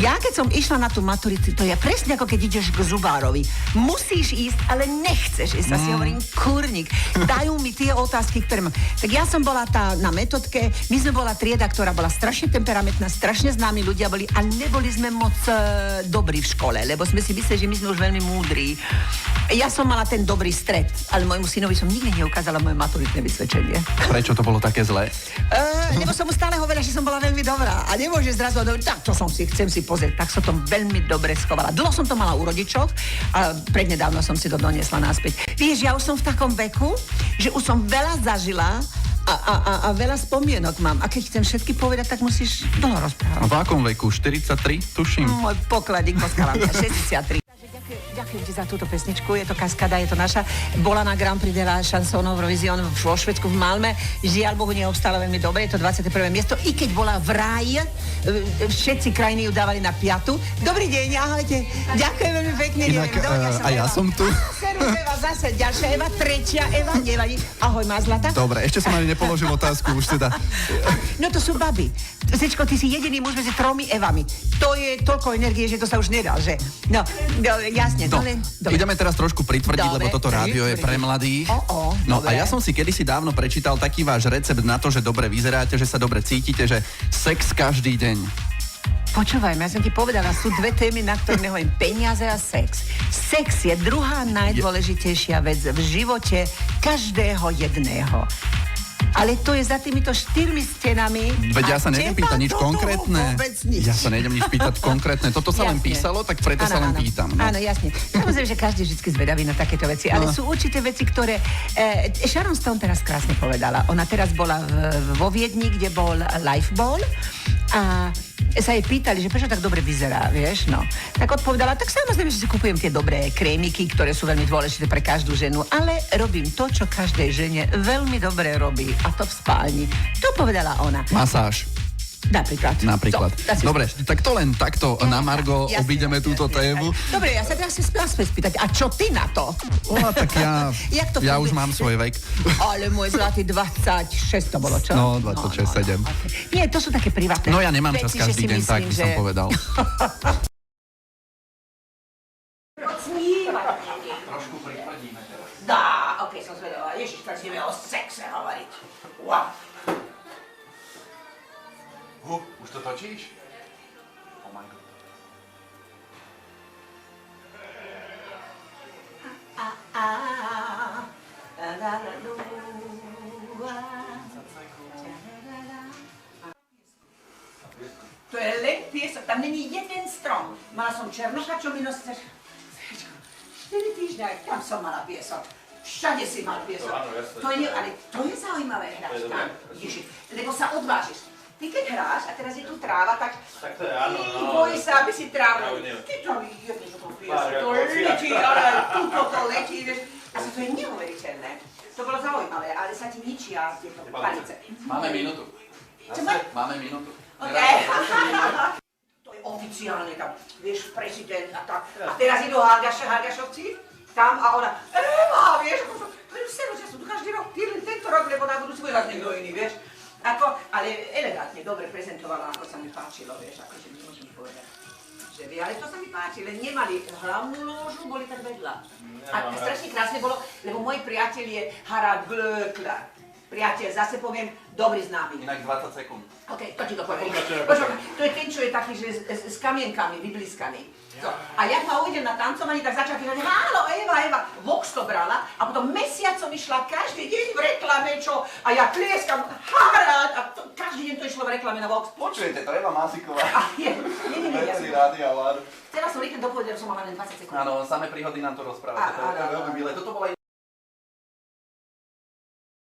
Ja keď som išla na tú maturitu, to je presne ako keď ideš k zubárovi. Musíš ísť, ale nechceš ísť. Si hovorím, kurník, dajú mi tie otázky, ktoré mám. Tak ja som bola tá na metodke, my sme bola trieda, ktorá bola strašne temperamentná, strašne známi ľudia boli a neboli sme moc dobrí v škole, lebo sme si mysleli, že my sme už veľmi múdri. Ja som mala ten dobrý stred, ale môjmu synovi som nikdy neukázala moje maturitné vysvedčenie. Prečo to bolo také zlé? Lebo som mu stále hovorila, že som bola veľmi dobrá a nemôže zrazu tak to chcem si pozrieť, tak som to veľmi dobre schovala. Dlho som to mala u rodičov a prednedávno som si to doniesla naspäť. Vieš, ja už som v takom veku, že už som veľa zažila a veľa spomienok mám. A keď chcem všetky povedať, tak musíš dlho rozprávať. V akom veku? 43, tuším. Môj pokladík, poskávam, 63. Ďakujem ti za túto pesničku, je to Kaskada, je to naša. Bola na Grand Prix de la Chanson Eurovision vo Švédsku v Malme. Žiaľ Bohu, neobstála veľmi dobre, je to 21. miesto. I keď bola v ráji, všetci krajiny ju dávali na 5. Dobrý deň, ahojte. Ďakujem veľmi pekne. Inak, a ja som tu. Eva, zase ďalšia Eva, tretia Eva, nevadí. Ahoj, má zlata. Dobre, ešte som ani nepoložil otázku, už teda. No to sú baby. Zečko, ty si jediný muž medzi 3 Evami. To je toľko energie, že to sa už nedá, že? No jasne. No, ideme teraz trošku pritvrdiť, lebo toto rádio je pre mladých. No a ja som si kedysi dávno prečítal taký váš recept na to, že dobre vyzeráte, že sa dobre cítite, že sex každý deň. Počúvaj, ja som ti povedala, sú dve témy, na ktoré nehovorím, peniaze a sex. Sex je druhá najdôležitejšia vec v živote každého jedného. Ale to je za týmito 4 stenami. Veď ja sa nejdem pýtať nič konkrétne. Nič. Ja sa nejdem nič pýtať konkrétne. Toto sa len písalo, tak preto sa len pýtam. No. Áno, jasne. Samozrejme, že každý je vždy zvedavý na takéto veci, ale sú určité veci, ktoré... Sharon Stone teraz krásne povedala. Ona teraz bola vo Viedni, kde bol Life Ball a sa jej pýtali, že prečo tak dobre vyzerá, vieš, no. Tak odpovedala, tak samozrejme, že si kupujem tie dobré krémiky, ktoré sú veľmi dôležité pre každú ženu, ale robím to, čo každej žene veľmi dobre robí, a to v spálni. To povedala ona. Masáž. Napríklad. Dobre, tak to len takto na margo obídeme túto tému. Dobre, ja sa teraz si späť spýtať, a čo ty na to? Tak ja už mám svoj vek. Ale môj zlatý 26 to bolo, čo? No, 26, 7. Okay. Nie, to sú také privátne. No ja nemám čas každý deň, tak by som povedal. Trošku pritvrdíme teraz. Dá, okej, som zvedavá. Ježiš, tak ideme o sexe hovoriť. Wow. Už to točíš? Oh my god. To je len piesok, tam není jeden strom. Mala som černocha, čo mi nosil. 4 týždňa, tam som mala piesok. Všade si mal piesok. Ale to je zaujímavé hrať tam. Ježiš, lebo sa odvážiš. Ty keď hráš a teraz je tu tráva, tak to je áno, no. Bojíš sa, aby si trávu. Ty to jebneš o tom piesok, to letí, ale tuto to letí, vieš. Asi to je neuveriteľné. To bolo zaujímavé, ale sa ti ničia tieto palice. Máme minútu. Máme minútu. To je oficiálne tam, vieš, prezident a tak. A teraz idú Hargašovci tam a ona, Eva, vieš, ako to je že sú tu každý rok, tento rok, lebo na budúci bude raz niekto iný, vieš. Ale elegantne, dobre prezentovala, ako sa mi páčilo, vieš, akože mi môžem povedať. Ale to sa mi páči, len nemali hlavnú lóžu, boli tak vedľa. A strašne krásne bolo, lebo môj priateľ je Harald Glöckler. Priateľ, zase poviem, dobrý známy. Inak 20 sekúnd. OK, to ti to poviem. Počkaj, to je ten, čo je taký, že s kamienkami vybliskaný. A jak ma uvidel na tancovaní, tak začal kývať, áno, Eva, Vox to brala a potom mesiacom išla každý deň v reklame, čo, a ja tlieskam, Harald, a každý deň to išlo v reklame na Vox. Počujete, to Eva Másiková. Nie, Veci Rádia Lár. Chcela som rýchle dopovedať, že som mala len 20 sekúnd. Áno, samé príhody nám to rozprávate, to je veľmi milé. Toto bola